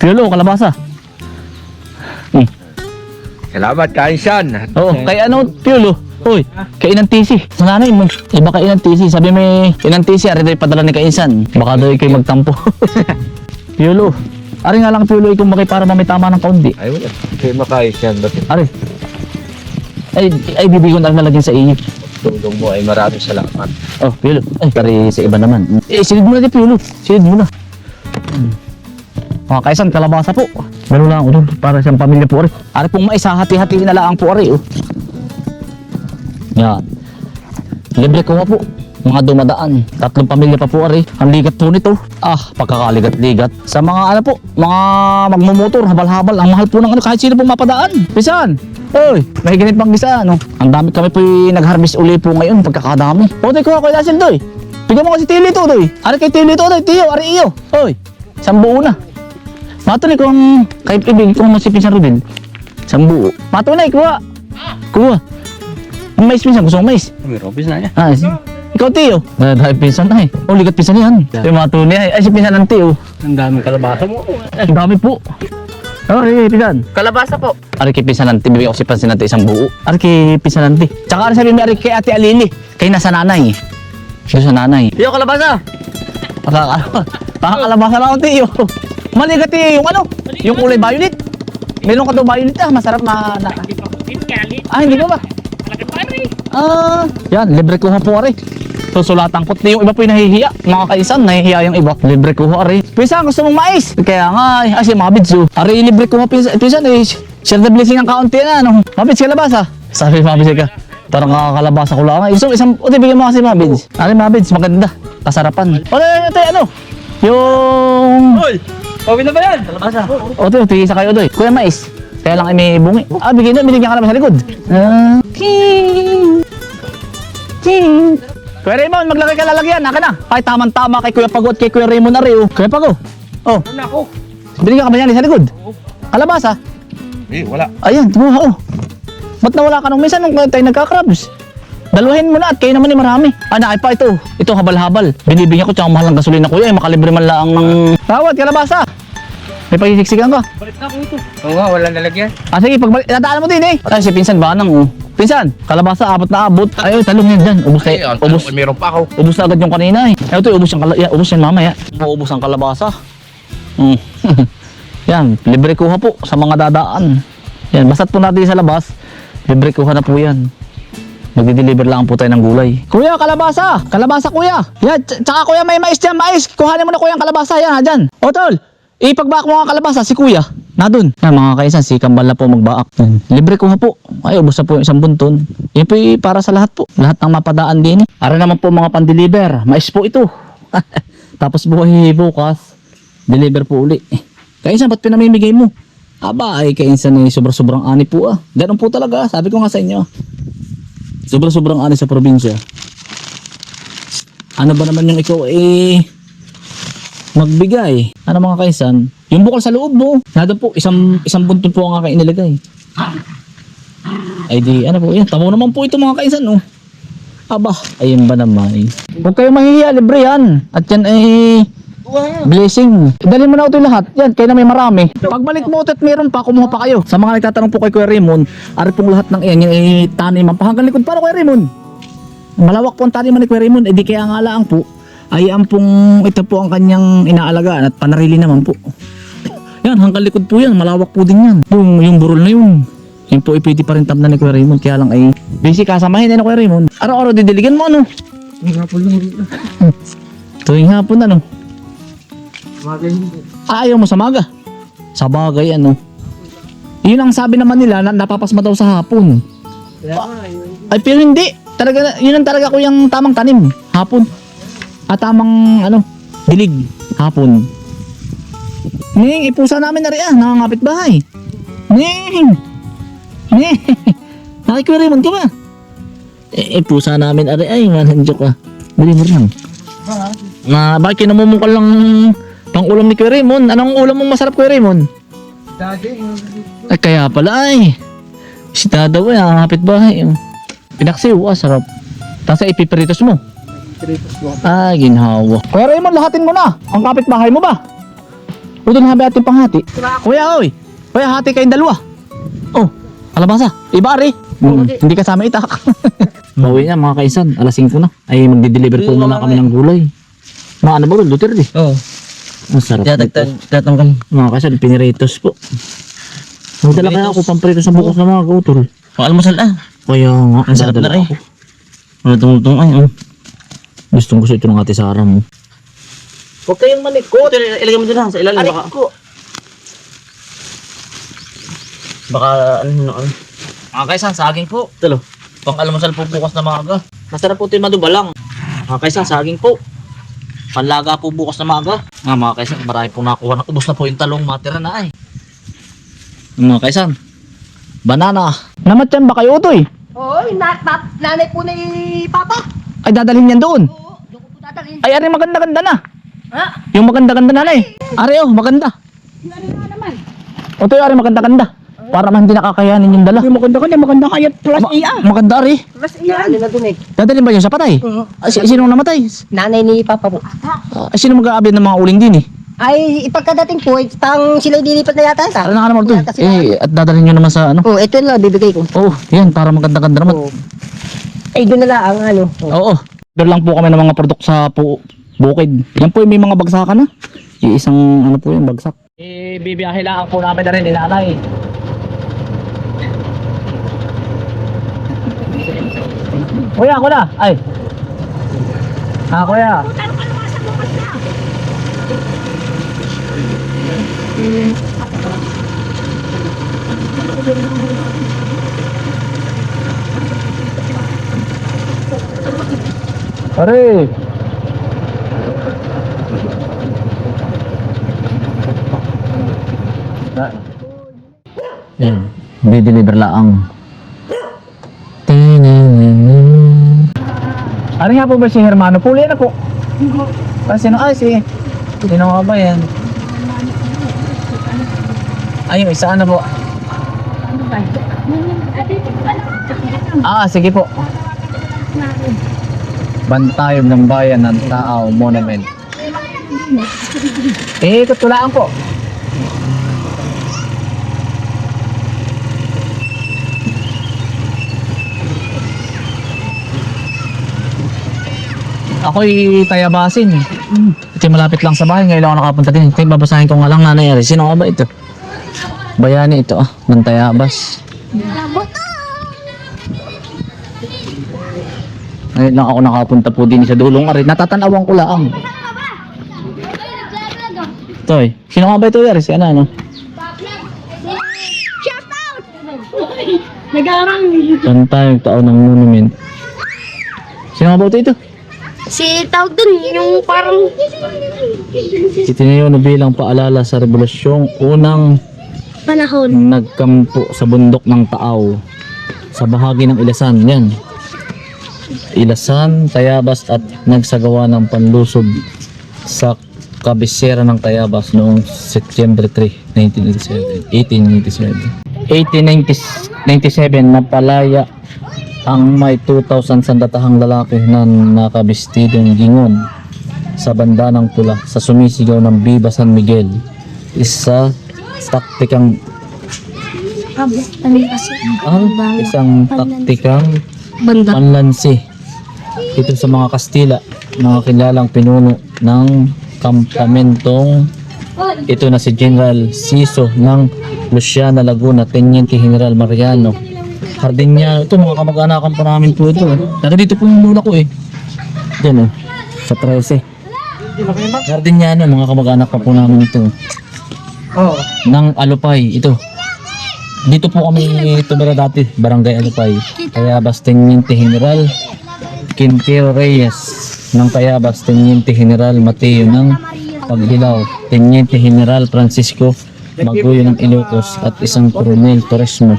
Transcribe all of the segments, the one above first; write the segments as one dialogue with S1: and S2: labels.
S1: Piolo, kalabasa.
S2: Salamat, kainsan.
S1: Oo, kay ano, Piolo? Hoy, kay Inang Tisi. Sa nanay mo. Iba kay Inang Tisi. Sabi may Inang Tisi, ari daw padala ni Kainsan. Baka daw kayo magtampo. Piolo. Ari nga lang, Piolo, ikaw makay para mamitama ng kaunti.
S2: Ay, wala. Kaya makainsan.
S1: Ari. Ay, bibigyan na lalagyan sa iyo.
S2: Tulong mo ay maraming salamat.
S1: Oh, Piolo. Ay, pari sa iba naman. Silid mo na di, Piolo. Silid mo na. Mga Kainsan, kalabasa po. Meron lang ako doon para siyang pamilya po, Ari. Ari pong mais, hati-hatiin na lang po, Ari. Oh. Yan. Libre ko nga po. Mga dumadaan. 3 pamilya pa po, Ari. Ang ligat po nito. Pagkakaligat-ligat. Sa mga ano po, mga magmumotor, habal-habal. Ang mahal po ng ano, kahit sino pong mapadaan. Pisan! Oy, may ganit pang gisa, ano? Ang dami kami po nag-harvest uli po ngayon, pagkakadami. O, tayo kuha ko yung asin, Doy. Bigyan mo kasi Tili to, Doy. Ari kay Tili to, Doy. Tiyo, Ari iyo. Oy, isang buo na. Matunay kung kahit ibig kung masipin sa Rodel. Isang buo. Matunay, kuha. Kuha. Ang mais pinsan, gusto kong mais.
S2: May robis na niya.
S1: Ikaw, Tiyo. Dahil pinsan na eh. Oh, ligat pinsan yan. Yung matunay ay si pinsan ng Tiyo.
S2: Ang daming kalabasa mo.
S1: Ang dami po. Ari, pinsan.
S2: Kalabasa po.
S1: Ari kay pinsan ng Tiyo. Bibigyan ko si pinsan ng Tiyo isang buo. Ari kay pinsan ng Tiyo. Tsaka ari sabihin mo, ari kay Ate Alili. Kay nasa nanay. Doon sa nanay.
S2: Tiyo, kalabasa.
S1: Kalabasa lang ako, Tiyo. Mali ka, Tiyo. Yung ano? Yung kulay violet. Meron ka daw violet masarap na. Hindi ko ba? Yan, libre kuha po, Ari. Susulatan ko. Yung iba po yung nahihiya. Mga Kainsan, nahihiya yung iba. Libre kuha, Ari. Pinsan, gusto mong mais? Kaya nga, si Mabids, Ari, libre kuha, pinsan, share the blessing ang kaunti na, ano? Mabids, kalabasa. Sabi, Mabids, ka. Parang kalabasa ko lang. Isang, bigyan mo kasi, Mabids. Ari, Mabids, maganda. Kasarapan. Ito, ano? Yung...
S2: Hoy! Pawin na ba yan?
S1: Kalabasa. Ito, tigil sa kayo, Doy. Kuya Mais. Kaya lang ay may bungi. Binigyan ka naman sa likod. Kuya Raymond, maglagay ka lalagyan. Naka na. Ay, tamang-tama kay Kuya Pagod, kay Kuya Raymond na rin. Kuya Pagod. Oh.
S2: Ano ako?
S1: Binigyan ka ba yan sa likod? Kalabasa.
S2: Wala.
S1: Ayan, tumuha. Ba't nawala ka nung minsan nung tayo nagkakrabs? Daluhin mo na at kayo naman ay marami. Nakay pa ito. Ito habal-habal. Binibigyan ko tsaka mahal ng gasolina, Kuya. Makalibre man lang ng... Tawad, kalabasa. May pagsiksikan ka?
S2: Balik na ako ito. Oo nga, wala nalagyan.
S1: Sige, dadaan mo din eh. Ay, si Pinsan Banang, Pinsan, kalabasa, 4 na abot. Ay, talong yan dyan. Ubus.
S2: Meron pa ako.
S1: Ubus na agad yung kanina eh. Ito, ubus yan mamaya. Ubus ang kalabasa. Yan, libre kuha po sa mga dadaan. Yan, basta't po natin sa labas, libre kuha na po yan. Magdi-deliver lang po tayo ng gulay. Kuya, kalabasa! Kalabasa, kuya! Yan, tsaka kuya, may mais dyan, mais! Kuhanin mo na kuya ang kalabasa, yan, dyan. O, tol! Ipagbaak mo ang kalabasa, si kuya. Na dun. Yan, mga Kainsan, si Kambal na po magbaak. Yan. Libre kuha po. Ay, ubos na po yung isang bunton. Yan po para sa lahat po. Lahat ng mapadaan din. Ara naman po mga pan-deliver. Mais po ito. Tapos bukas, deliver po uli. Kainsan, ba't pinamimigay mo? Aba, ay Kainsan eh, sobrang ani po Ganun po talaga, sabi ko nga sa inyo. Sobrang ani sa probinsya. Ano ba naman yung ikaw magbigay? Ano mga Kainsan? Yung bukal sa loob mo. Nado po, isang bunton po ang aking inilagay. Ay di, ano po yan? Tamo naman po ito mga Kainsan, Aba, ayun ba naman Huwag kayo mahihiya, libre yan. At yan ay blessing. Dali mo na ito lahat. Yan, kayo na may marami. Pagbalik mo ito at meron pa, kumuha pa kayo. Sa mga nagtatanong po kay Kuya Raymond, ari pong lahat ng yan ay taniman pa hanggang likod. Paano Kuya Raymond? Malawak po ang taniman ni Kuya Raymond. Di kaya nga lang po, ay ito po ang kanyang inaalagaan at panarili naman po. Yan, hanggang likod po yan. Malawak po din yan. Yung burol na yun. Yan po ipiti pa rin tabna ni Kuya Raymond. Kaya lang ay busy kasamahin na Kuya Raymond. Araw-araw didiligan mo Tuwing hapon ayaw mo sa maga. Sa bagay Yun ang sabi naman nila na napapasma daw sa hapon. Ay pero hindi. Talaga, yun ang talaga ko yung tamang tanim. Hapon. At tamang dilig. Hapon. Ning, ipusa namin na rin nakangapit bahay. Ning. Nakikwiriman ka ba? Ipusa namin ay joke Bili mo lang. Bakit kinamumungkal lang pang ulam ni Kuya Raymond? Anong ulam mong masarap Kuya Raymond? Ay kaya pala isda daw ang hapit bahay. Pinaksiw, sarap. Tapos ipipiritos mo. Ginhawa. Kuya Raymond, lahatin mo na. Ang kapit bahay mo ba? O doon habi ating panghati. Kuya, oy. Kuya, hati kayong dalawa. Oh, kalabasa. Iba rin. Hindi kasama itak. Bawi na mga kaisan. Alas 5 na. Ay, magdi-deliver po muna kami ng gulay. Mga ano ba rin? Duterte.
S2: Oo.
S1: Masarap dito.
S2: Tatanggal.
S1: Mga kaisan, piniritos po. Magdala kaya ako pamprito sa bukas na mga gautol.
S2: Almusal ah.
S1: Kaya nga.
S2: Ang sarap na
S1: magdala
S2: rin.
S1: ako.
S2: Wala tungtong ay.
S1: Gustong gusto ito ng ate Sara mo.
S2: Huwag kayong manikot. Ilagay mo dyan sa ilalim. Baka ano.
S1: Mga kaisan, saging po.
S2: Tulo.
S1: Pang almusal po bukas na maaga. Masarap po ito yung madubalang. Mga kaisan, saging po. Panlaga po bukas na maaga. Mga kaisan, marami pong nakuha na. Ubus na po yung talong matira na ay. Mga kaisan, banana. Namatyan ba kayo ito eh?
S3: Oo, nanay po ni Papa.
S1: Ay dadalhin yan doon.
S3: Oo, doon ko po dadalhin.
S1: Ay ari maganda-ganda na.
S3: Ha?
S1: Yung maganda-ganda na eh. Ari oh, maganda.
S3: Yung ano nga naman?
S1: O ito yung ari maganda-ganda. Para man hindi nakakayanin yung dala.
S3: Yung maganda kaya plus iya.
S1: Maganda ari.
S3: Plus iya. Ano na dun eh?
S1: Dadalhin ba yun sa patay?
S3: Oo.
S1: Sinong namatay?
S3: Nanay ni Papa po.
S1: Sino mag-aabi ng mga uling din eh?
S3: Ay, ipagkadating po, pang sila dilipat na yata sa.
S1: Ano na naman ito eh? At dadalhin nyo naman sa ano?
S3: Oo, ito na, bibigay ko.
S1: Oh, yan para maganda-ganda naman.
S3: Oo. Ay, doon na lang ang ano.
S1: Oo. Doon lang po kami ng mga produkto sa bukid. Yan po may mga bagsakan na. Yung isang ano po yung bagsak. Eh, bibiyahe lang po namin na rin ni nanay. Kuya, ako na. Ay. Kuya. Pare. Yan, di-deliver lang. Ano nga po ba si Hermano? Puli na po. Sino? Sino nga ba yan? Ay, yung isa ano po? Sige po. Bantayog ng bayan ng Taaw Monument. Katulaan po. Ako'y tayabasin. Ito yung malapit lang sa bahay. Ngayon ako nakapunta din. Ito yung babasahin ko nga lang nanay. Sino nga ba ito? Bayani ito ng Tayabas. Ngayon lang ako nakapunta po din sa dulong ari. Natatanawan ko lang. Ito eh. Sino nga ba ito yari? Si ano?
S3: Shout out! Nag-aarang.
S1: Bantayog Taaw ng Monument. Sino nga ba ito?
S3: Si tawag dun, yung parang...
S1: Itinayo na bilang paalala sa revolusyong unang
S3: Panahon.
S1: nagkampo sa bundok ng Taaw sa bahagi ng Ilasan. Yan. Ilasan, Tayabas at nagsagawa ng panlusob sa kabisera ng Tayabas noong September 3, 1897. 1897 napalaya ang may 2,000 sandatahang lalaki na nakabistidong gingon sa banda ng pula sa sumisigaw ng Viva San Miguel. Isang taktikang panlansi ito sa mga Kastila, mga kilalang pinuno ng kampamentong ito na si General Siso ng Luciana, Laguna, Teniente General Mariano Hardiniano. Ito mga kamag-anakan pa namin po ito. Dati dito po yung lula ko eh. Diyan sa 13. Hardiniano, mga kamag-anak pa po namin ito.
S2: Oo.
S1: Ng Alupay, ito. Dito po kami tumira dati, Barangay Alupay. Tayabas Teniente General Quintero Reyes ng Tayabas, Teniente General Mateo ng Paghilaw, Teniente General Francisco Maguyo ng Ilocos at isang Coronel Torresmo.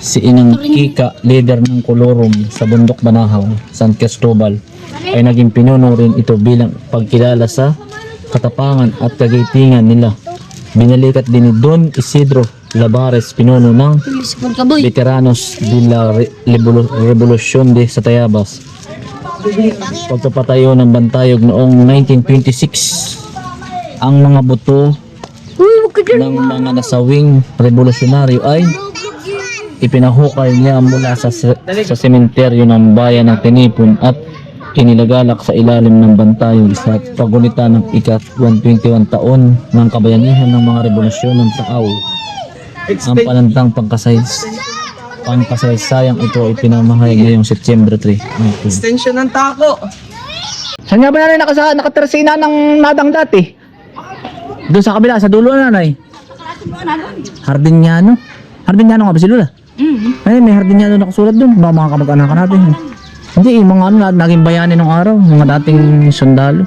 S1: Si Inang Kika, leader ng Colorum sa Bundok Banahaw, San Cristobal, ay naging pinuno rin ito bilang pagkilala sa katapangan at kagaitingan nila. Binalikat din ni Don Isidro Labares, pinuno ng Veteranos de la Revolución de sa Tayabas. Pagpapatayo ng Bantayog noong 1926, ang mga buto ng mga nasawing revolusyonaryo ay ipinahukay niya mula sa sementeryo ng bayan ng Tinipon at inilagalak sa ilalim ng bantayan sa pagunita ng ika-121 taon ng kabayanihan ng mga revolusyon ng Taaw. Ang panandang pangkasaysayang ito ay pinamahayag ngayong September 3.
S2: Extension ng tako.
S1: Saan nga ba nanay nakatira si ina ng nadang dati? Doon sa kabila, sa dulo nanay. Hardiniano? Hardiniano nga ba si Lula? Ay, may Hardiniano nakasulat doon. Baka mga kamag-anak natin. Hindi, mga ano, naging bayani nung araw. Mga dating sundalo.